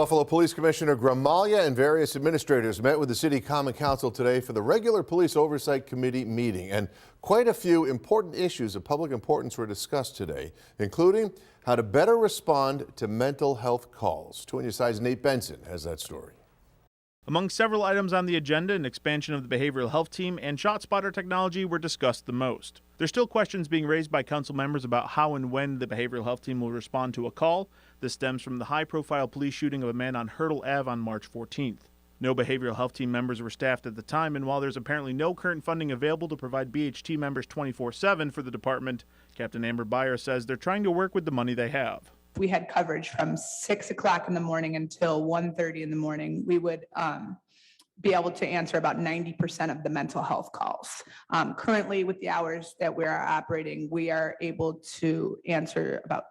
Buffalo Police Commissioner Gramaglia and various administrators met with the City Common Council today for the regular Police Oversight Committee meeting, and quite a few important issues of public importance were discussed today, including how to better respond to mental health calls. 2 News Side's Nate Benson has that story. Among several items on the agenda, an expansion of the behavioral health team and ShotSpotter technology were discussed the most. There's still questions being raised by council members about how and when the behavioral health team will respond to a call. This stems from the high-profile police shooting of a man on Hurdle Ave on March 14th. No behavioral health team members were staffed at the time, and while there's apparently no current funding available to provide BHT members 24/7 for the department, Captain Amber Beyer says they're trying to work with the money they have. We had coverage from 6 o'clock in the morning until 1:30 in the morning. We would be able to answer about 90% of the mental health calls. Currently, with the hours that we are operating, we are able to answer about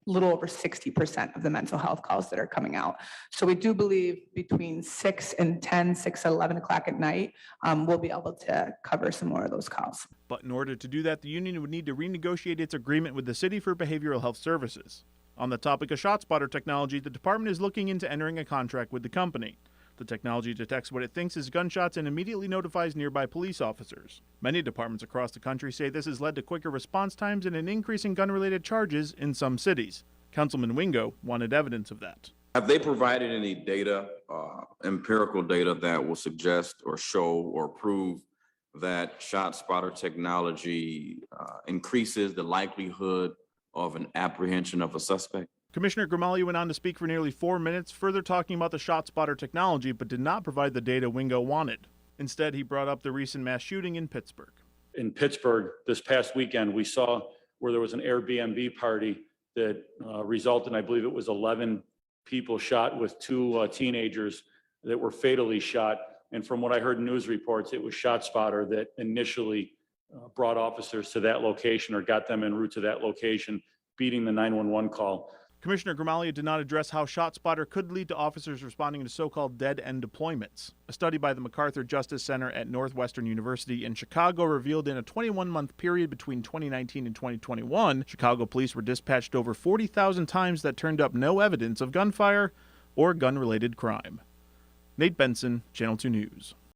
a little over 60% of the mental health calls that are coming out. So we do believe between 6 and 10, 6 and 11 o'clock at night, we'll be able to cover some more of those calls. But in order to do that, the union would need to renegotiate its agreement with the city for behavioral health services. On the topic of ShotSpotter technology, the department is looking into entering a contract with the company. The technology detects what it thinks is gunshots and immediately notifies nearby police officers. Many departments across the country say this has led to quicker response times and an increase in gun-related charges in some cities. Councilman Wingo wanted evidence of that. Have they provided any data, empirical data, that will suggest or show or prove that ShotSpotter technology increases the likelihood of an apprehension of a suspect? Commissioner Gramaglia went on to speak for nearly 4 minutes, further talking about the ShotSpotter technology, but did not provide the data Wingo wanted. Instead, he brought up the recent mass shooting in Pittsburgh. In Pittsburgh this past weekend, we saw where there was an Airbnb party that resulted in, I believe it was 11 people shot, with 2 teenagers that were fatally shot. And from what I heard in news reports, it was ShotSpotter that initially brought officers to that location or got them en route to that location, beating the 911 call. Commissioner Gramaglia did not address how ShotSpotter could lead to officers responding to so-called dead-end deployments. A study by the MacArthur Justice Center at Northwestern University in Chicago revealed in a 21-month period between 2019 and 2021, Chicago police were dispatched over 40,000 times that turned up no evidence of gunfire or gun-related crime. Nate Benson, Channel 2 News.